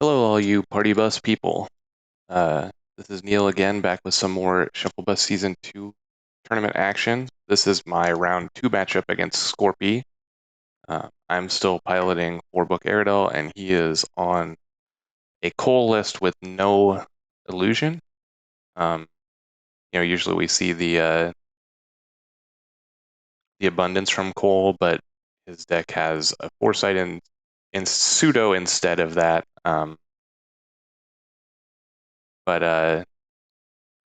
Hello, all you party bus people. Uh, this is Neil again, back with some more Shufflebus Season 2 tournament action. This is my round 2 matchup against Scorpi. I'm still piloting 4-book Aradel, and he is on a coal list with no illusion. Um, usually we see the abundance from coal, but his deck has a foresight in pseudo instead of that. But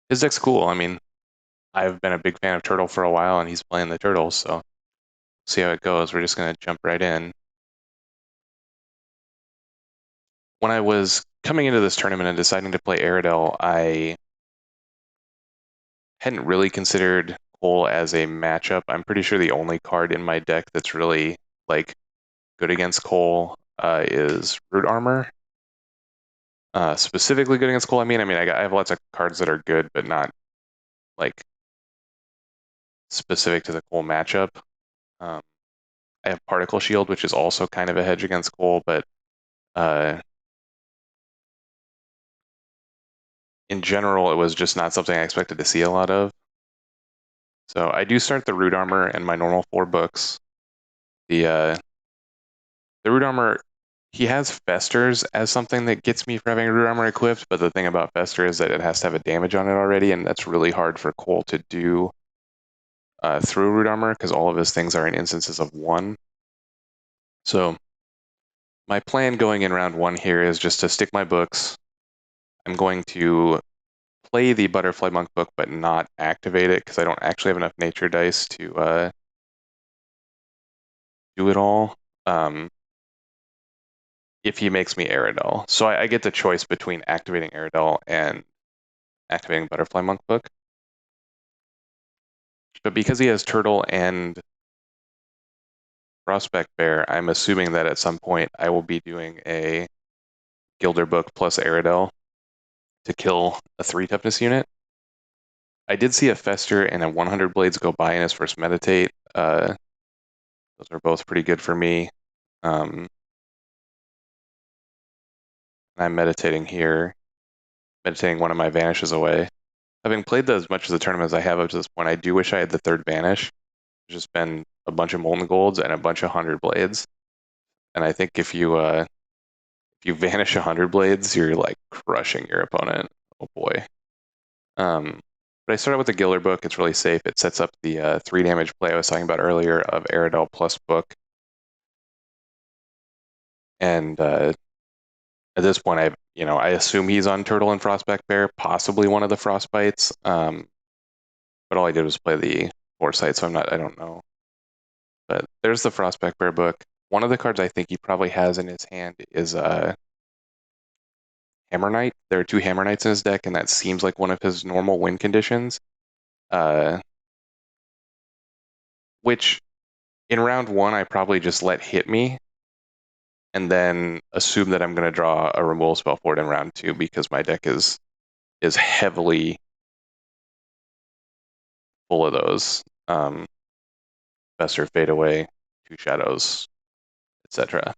his deck's cool. I mean, I've been a big fan of Turtle for a while, and he's playing the Turtles, so see how it goes. We're just going to jump right in. When I was coming into this tournament and deciding to play Aradel, I hadn't really considered Cole as a matchup. I'm pretty sure the only card in my deck that's really like good against Cole is Root Armor. Specifically good against Cole, I have lots of cards that are good, but not like specific to the Cole matchup. Um, I have Particle Shield, which is also kind of a hedge against Cole, but uh, in general, it was just not something I expected to see a lot of. So I do start the Root Armor and my normal 4 books. The Root Armor, he has Festers as something that gets me for having Root Armor equipped, but the thing about Fester is that it has to have a damage on it already, and that's really hard for Cole to do through Root Armor because all of his things are in instances of 1. So my plan going in round 1 here is just to stick my books. I'm going to play the Butterfly Monk book, but not activate it because I don't actually have enough nature dice to do it all. If he makes me Aradel. So I get the choice between activating Aradel and activating Butterfly Monk book. But because he has Turtle and Prospect Bear, I'm assuming that at some point I will be doing a Gilder book plus Aradel to kill a 3 toughness unit. I did see a Fester and a 100 Blades go by in his first Meditate. Those are both pretty good for me. I'm meditating here, meditating one of my vanishes away. Having played as much of the tournament as I have up to this point, I do wish I had the 3rd vanish. There's just been a bunch of Molten Golds and a bunch of 100 Blades. And I think if you vanish 100 Blades, you're like crushing your opponent. Oh boy. But I started with the Gilder book. It's really safe. It sets up the 3 damage play I was talking about earlier of Aradel plus book. And at this point, I assume he's on Turtle and Frostback Bear, possibly one of the Frostbites. But all I did was play the Foresight, so I don't know. But there's the Frostback Bear book. One of the cards I think he probably has in his hand is Hammer Knight. There are 2 Hammer Knights in his deck, and that seems like one of his normal win conditions. Which in round 1 I probably just let hit me, and then assume that I'm going to draw a removal spell for it in round 2 because my deck is heavily full of those. Fester, Fade Away, 2 Shadows, etc.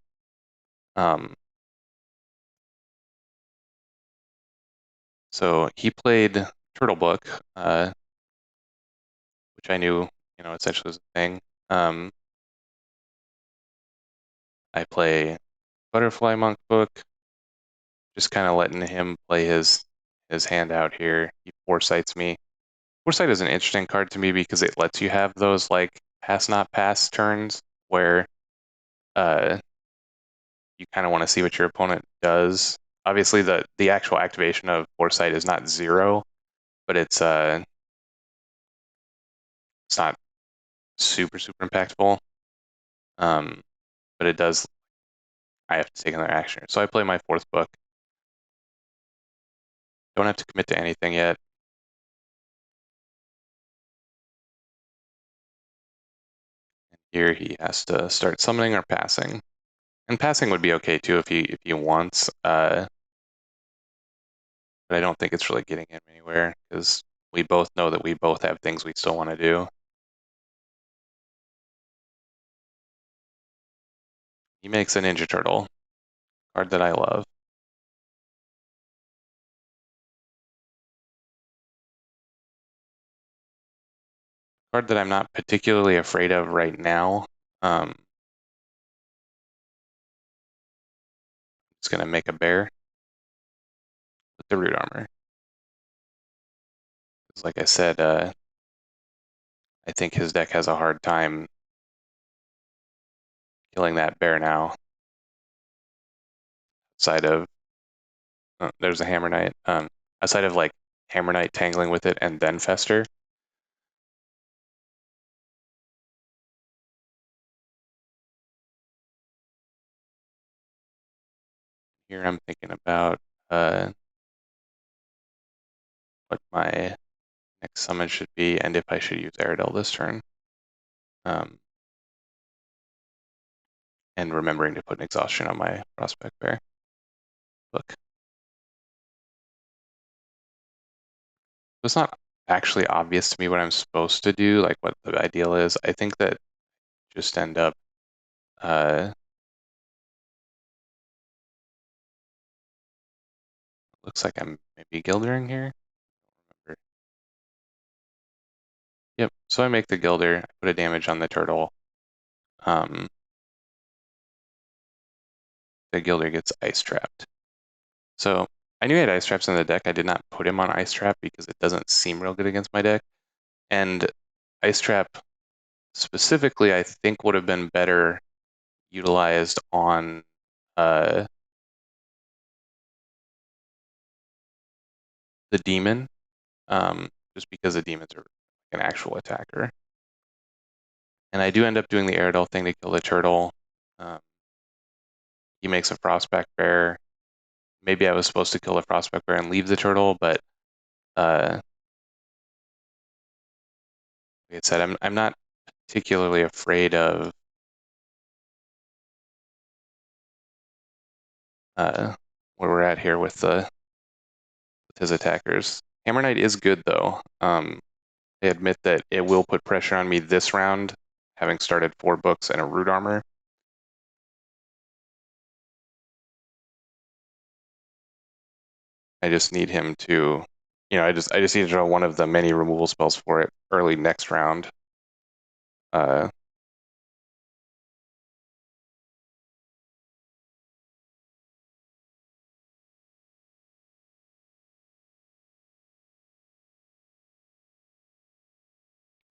So he played Turtle Book, which I knew, essentially was a thing. I play Butterfly Monk book, just kind of letting him play his hand out here. He foresights me. Foresight is an interesting card to me because it lets you have those like pass not pass turns where uh you kind of want to see what your opponent does. Obviously the actual activation of foresight is not 0, but it's not super impactful. But it does. I have to take another action. So I play my 4th book. Don't have to commit to anything yet. And here he has to start summoning or passing. And passing would be okay too if he wants. But I don't think it's really getting him anywhere because we both know that we both have things we still want to do. He makes a Ninja Turtle, card that I love. Card that I'm not particularly afraid of right now. It's gonna make a bear with the root armor. Because like I said, I think his deck has a hard time killing that bear now. Outside of there's a Hammer Knight. Outside of like Hammer Knight tangling with it and then Fester. Here I'm thinking about what my next summon should be and if I should use Aradel this turn. And remembering to put an exhaustion on my prospect bear. Look. It's not actually obvious to me what I'm supposed to do, like what the ideal is. I think that just end up looks like I'm maybe Gildering here. Yep, so I make the Gilder, I put a damage on the turtle. The Gilder gets ice trapped. So I knew I had ice traps in the deck. I did not put him on ice trap because it doesn't seem real good against my deck. And ice trap specifically, I think would have been better utilized on the demon, just because the demons are an actual attacker. And I do end up doing the Aradel thing to kill the turtle. He makes a Frostback Bear. Maybe I was supposed to kill the Frostback Bear and leave the turtle, but like I said, I'm not particularly afraid of where we're at here with his attackers. Hammer Knight is good though. I admit that it will put pressure on me this round, having started 4 books and a root armor. I just need him to, I just need to draw one of the many removal spells for it early next round.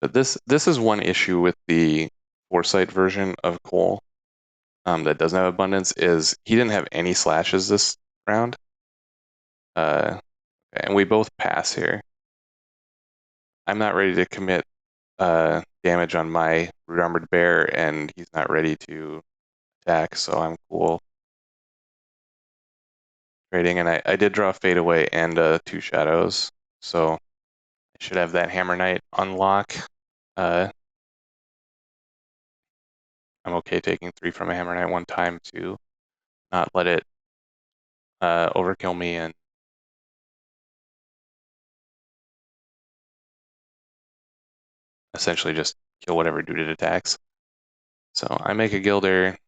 But this is one issue with the Foresight version of Cole that doesn't have abundance is he didn't have any slashes this round. And we both pass here. I'm not ready to commit damage on my root armored bear, and he's not ready to attack, so I'm cool trading. And I did draw Fade Away and 2 shadows, so I should have that Hammer Knight unlock. I'm okay taking 3 from a Hammer Knight one time to not let it overkill me and essentially just kill whatever dude it attacks. So I make a Gilder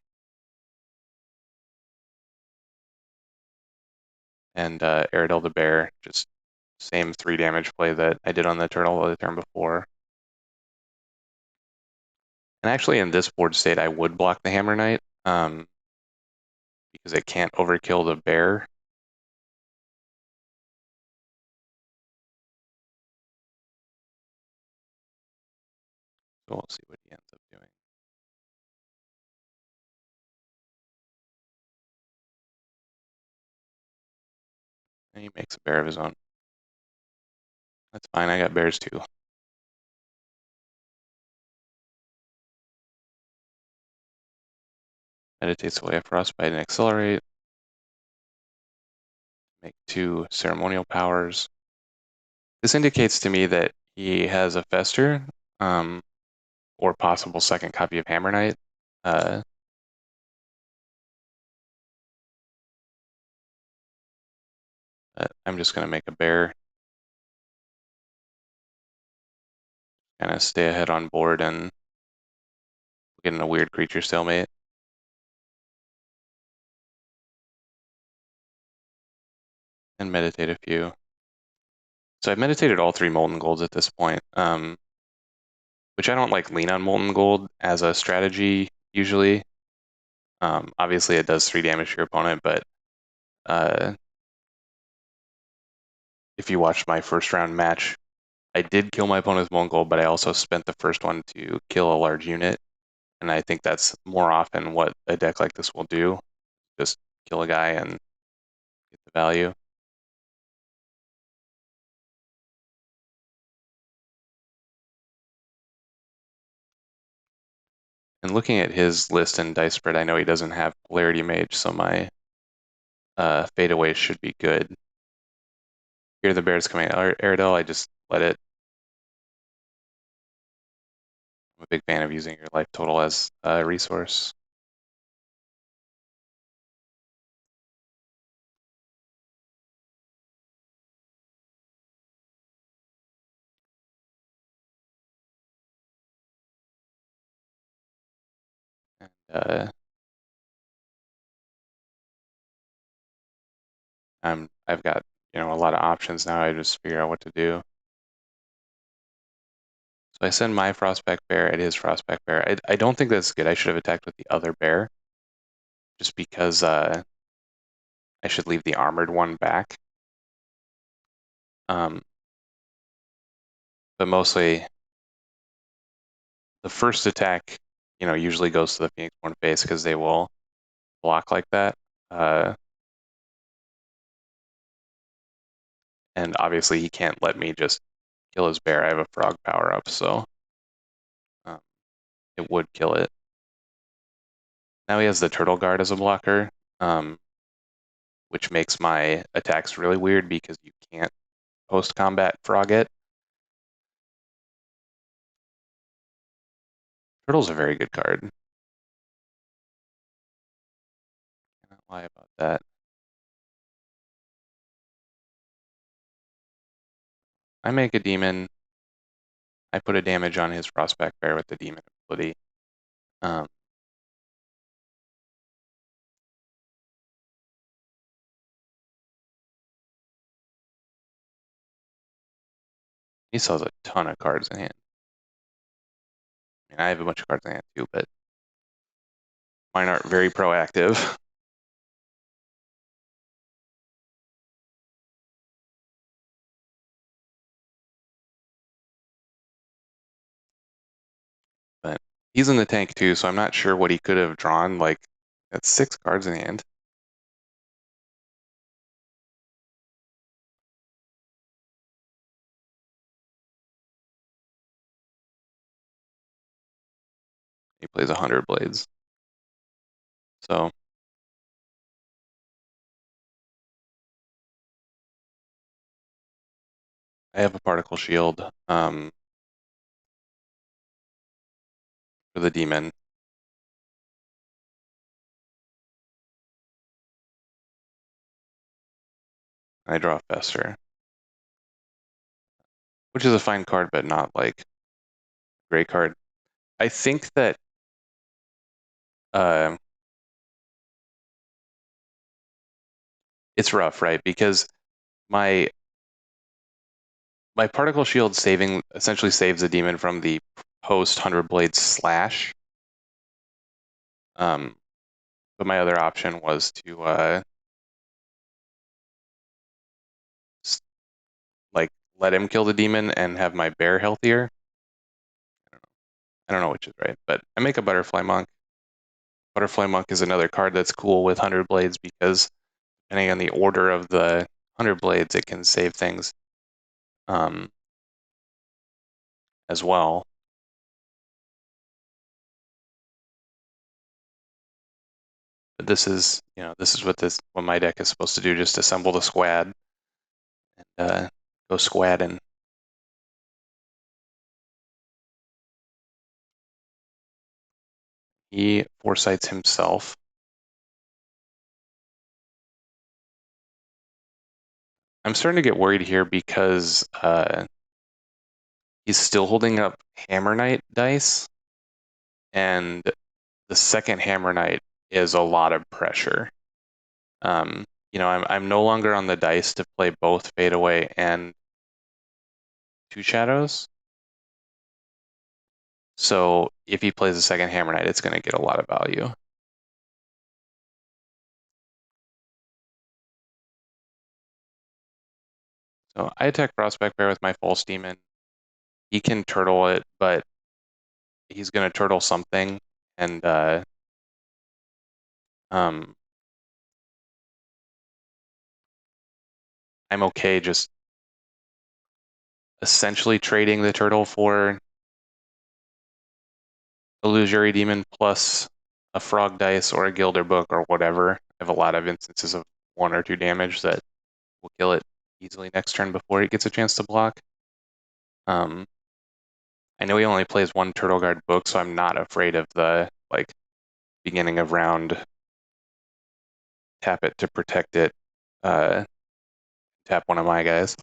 and Aradel the Bear, just same 3 damage play that I did on the turtle the turn before. And actually in this board state, I would block the Hammer Knight because it can't overkill the bear. So we'll see what he ends up doing. And he makes a bear of his own. That's fine, I got bears too. Meditates away a frostbite and accelerate. Make 2 ceremonial powers. This indicates to me that he has a Fester, or possible second copy of Hammer Knight. I'm just gonna make a bear. Kind of stay ahead on board and get in a weird creature stalemate. And meditate a few. So I've meditated all 3 Molten Golds at this point. which I don't like lean on Molten Gold as a strategy usually. Obviously, it does 3 damage to your opponent, but uh, if you watched my first round match, I did kill my opponent's Molten Gold, but I also spent the first one to kill a large unit, and I think that's more often what a deck like this will do. Just kill a guy and get the value. And looking at his list and dice spread, I know he doesn't have Polarity Mage, so my fadeaway should be good. Here the bear's coming out. Aradel, I just let it. I'm a big fan of using your life total as a resource. And I've got a lot of options now. I just figure out what to do. So I send my Frostback Bear at his Frostback Bear. I don't think that's good. I should have attacked with the other bear, just because I should leave the armored one back. But mostly the first attack, usually goes to the Phoenixborn face because they will block like that. And obviously he can't let me just kill his bear. I have a frog power up, so um, it would kill it. Now he has the turtle guard as a blocker, which makes my attacks really weird because you can't post-combat frog it. Turtle's a very good card. Cannot lie about that. I make a demon. I put a damage on his Frostback Bear with the demon ability. He still has a ton of cards in hand. I mean, I have a bunch of cards in hand too, but mine aren't very proactive. But he's in the tank too, so I'm not sure what he could have drawn. Like, that's 6 cards in hand. He plays 100 blades. So I have a particle shield for the demon. I draw a Fester, which is a fine card, but not like a great card. I think that uh, it's rough, right? Because my particle shield saving essentially saves the demon from the post 100 blade slash. But my other option was to like let him kill the demon and have my bear healthier. I don't know which is right, but I make a Butterfly Monk. Butterfly Monk is another card that's cool with 100 blades because depending on the order of the 100 blades, it can save things um, as well. But this is what my deck is supposed to do, just assemble the squad and go squadding. He foresights himself. I'm starting to get worried here because he's still holding up Hammer Knight dice, and the second Hammer Knight is a lot of pressure. I'm no longer on the dice to play both Fade Away and Two Shadows. So if he plays a second Hammer Knight, it's going to get a lot of value. So I attack Prospect Bear with my False Demon. He can turtle it, but he's going to turtle something, and um, I'm okay just essentially trading the turtle for Illusory Demon plus a Frog Dice or a Gilder Book or whatever. I have a lot of instances of 1 or 2 damage that will kill it easily next turn before it gets a chance to block. I know he only plays 1 Turtle Guard book, so I'm not afraid of the like beginning of round tap it to protect it, tap one of my guys.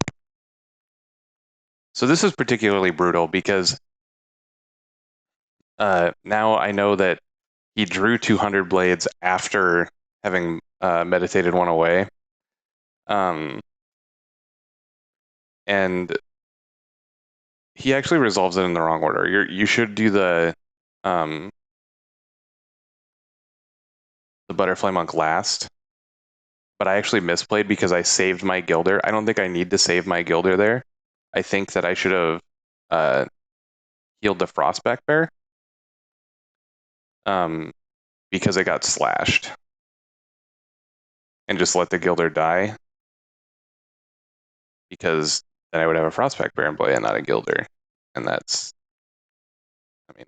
So this is particularly brutal because now I know that he drew 200 blades after having meditated 1 away. And he actually resolves it in the wrong order. You should do the Butterfly Monk last, but I actually misplayed because I saved my Gilder. I don't think I need to save my Gilder there. I think that I should have healed the Frostback Bear because it got slashed and just let the Gilder die because then I would have a Frostback Bear in play and not a Gilder. And that's, I mean,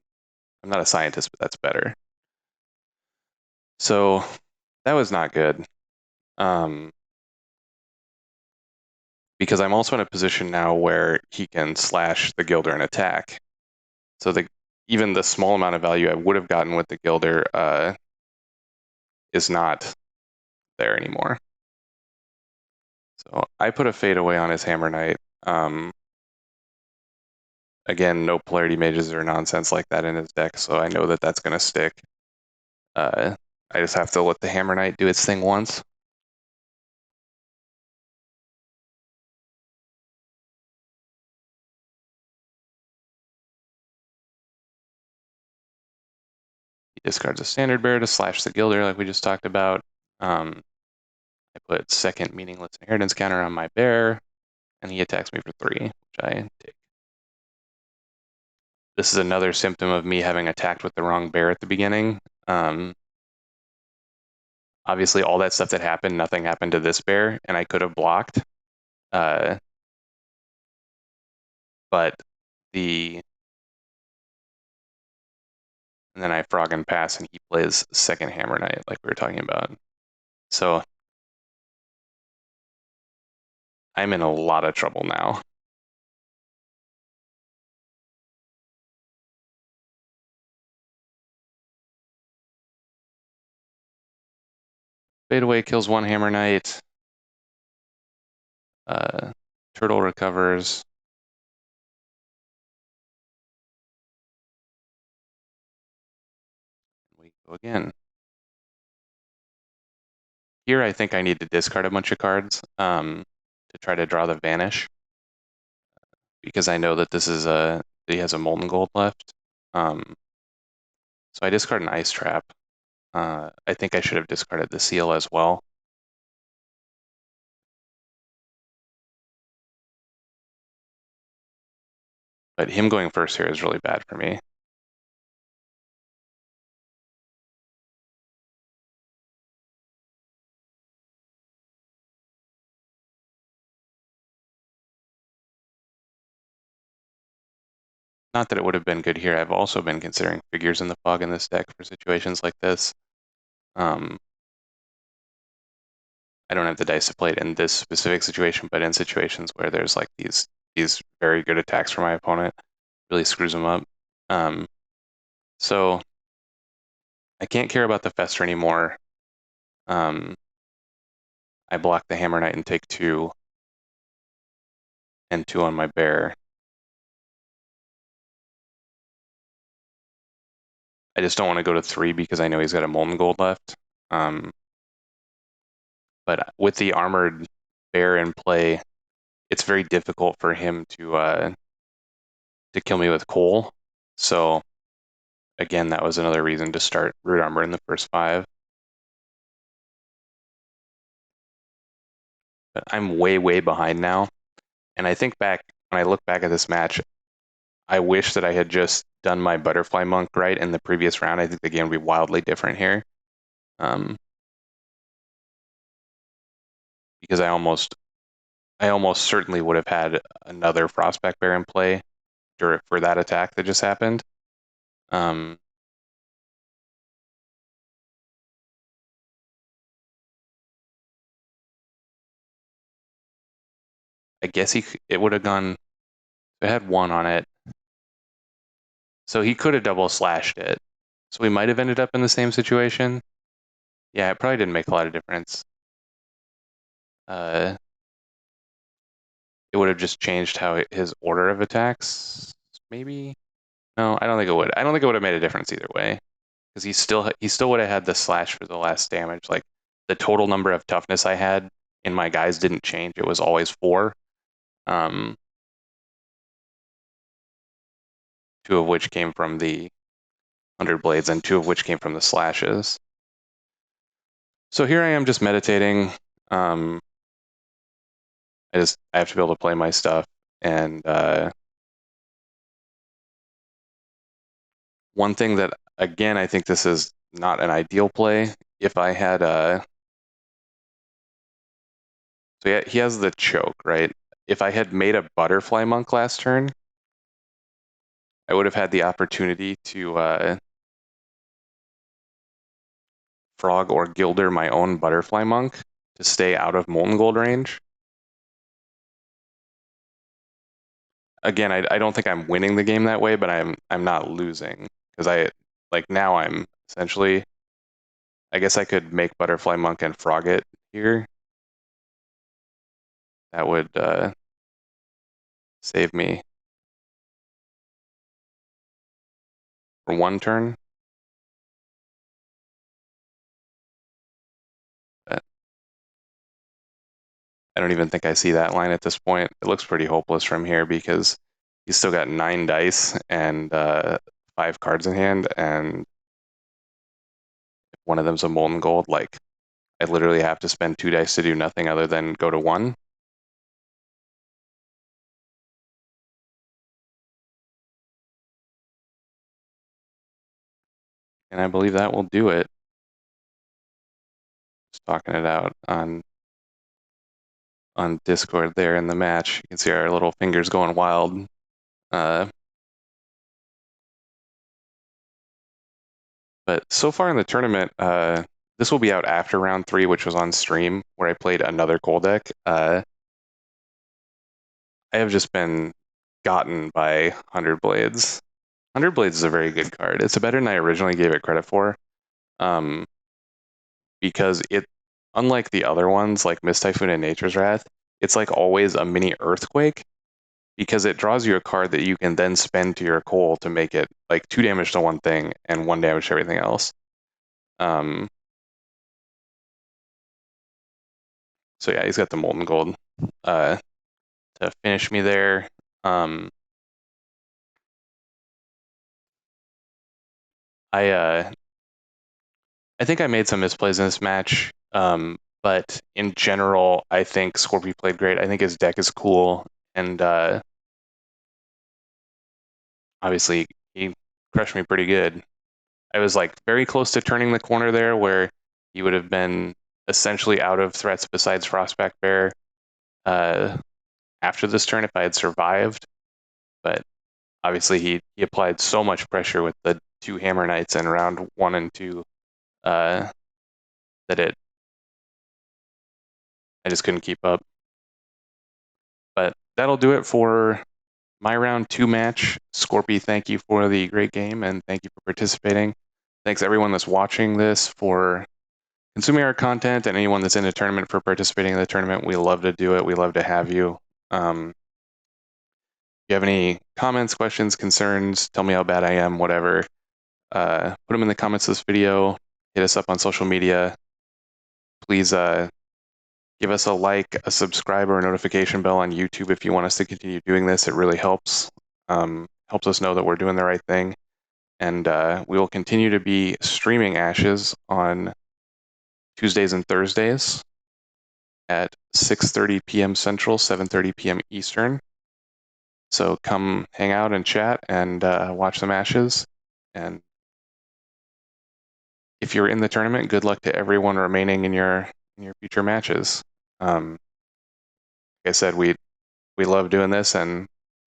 I'm not a scientist, but that's better. So that was not good. Because I'm also in a position now where he can slash the Gilder and attack. So even the small amount of value I would have gotten with the Gilder is not there anymore. So I put a fade away on his Hammer Knight. Again, no Polarity Mages or nonsense like that in his deck, so I know that that's going to stick. I just have to let the Hammer Knight do its thing once. He discards a Standard Bearer to slash the Gilder like we just talked about. I put second Meaningless Inheritance counter on my bear, and he attacks me for 3, which I take. This is another symptom of me having attacked with the wrong bear at the beginning. Obviously, all that stuff that happened, nothing happened to this bear, and I could have blocked. But and then I frog and pass, and he plays second Hammer Knight, like we were talking about. So I'm in a lot of trouble now. Fade away kills 1 Hammer Knight. Turtle recovers. We go again. Here, I think I need to discard a bunch of cards to try to draw the Vanish, because I know that this is he has a Molten Gold left. So I discard an Ice Trap. I think I should have discarded the Seal as well. But him going first here is really bad for me. Not that it would have been good here. I've also been considering Figures in the Fog in this deck for situations like this. I don't have the dice to play it in this specific situation, but in situations where there's like these very good attacks from my opponent, really screws them up. So I can't care about the Fester anymore. I block the Hammer Knight and take 2, and 2 on my bear. I just don't want to go to 3 because I know he's got a Molten Gold left. But with the armored bear in play, it's very difficult for him to kill me with coal. So again, that was another reason to start Root Armor in the first 5. But I'm way, way behind now. And I think back, when I look back at this match, I wish that I had just done my Butterfly Monk right in the previous round. I think the game would be wildly different here. Because I almost certainly would have had another Frostback Bear in play for that attack that just happened. I guess it would have gone. It had 1 on it, so he could have double slashed it. So we might have ended up in the same situation. Yeah, it probably didn't make a lot of difference. It would have just changed how his order of attacks. Maybe. No, I don't think it would. I don't think it would have made a difference either way, because he still would have had the slash for the last damage. Like the total number of toughness I had in my guys didn't change. It was always 4. 2 of which came from the 100 blades and 2 of which came from the slashes. So here I am just meditating. I have to be able to play my stuff, and one thing that, again, I think this is not an ideal play. If I had so yeah, he has the choke, right? If I had made a Butterfly Monk last turn, I would have had the opportunity to Frog or Gilder my own Butterfly Monk to stay out of Molten Gold range. Again, I don't think I'm winning the game that way, but I'm not losing, because now I'm essentially, I guess I could make Butterfly Monk and Frog it here. That would save me for 1 turn. But I don't even think I see that line at this point. It looks pretty hopeless from here because he's still got 9 dice and 5 cards in hand, and if one of them's a Molten Gold, like I literally have to spend 2 dice to do nothing other than go to 1. And I believe that will do it. Just talking it out on Discord there in the match. You can see our little fingers going wild. But so far in the tournament, this will be out after round 3, which was on stream, where I played another cold deck. I have just been gotten by 100 Blades. 100 Blades is a very good card. It's better than I originally gave it credit for. Because unlike the other ones, like Mist Typhoon and Nature's Wrath, it's like always a mini Earthquake, because it draws you a card that you can then spend to your Coal to make it like 2 damage to one thing and 1 damage to everything else. So yeah, he's got the Molten Gold to finish me there. I think I made some misplays in this match, but in general, I think Scorpi played great. I think his deck is cool, and obviously he crushed me pretty good. I was like very close to turning the corner there, where he would have been essentially out of threats besides Frostback Bear after this turn if I had survived. But obviously he applied so much pressure with the 2 Hammer Knights in round 1 and 2 that I just couldn't keep up. But that'll do it for my round 2 match. Scorpi, thank you for the great game, and thank you for participating. Thanks everyone that's watching this for consuming our content, and anyone that's in a tournament for participating in the tournament. We love to do it. We love to have you. If you have any comments, questions, concerns, tell me how bad I am, whatever, put them in the comments of this video. Hit us up on social media. Please give us a like, a subscribe, or a notification bell on YouTube if you want us to continue doing this. It really helps. Helps us know that we're doing the right thing. And we will continue to be streaming Ashes on Tuesdays and Thursdays at 6:30 p.m. Central, 7:30 p.m. Eastern. So come hang out and chat and watch some Ashes. And if you're in the tournament, good luck to everyone remaining in your future matches. Like I said, we love doing this, and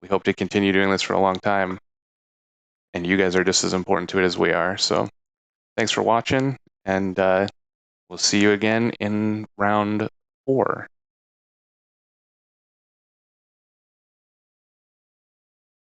we hope to continue doing this for a long time. And you guys are just as important to it as we are. So thanks for watching, and we'll see you again in round 4.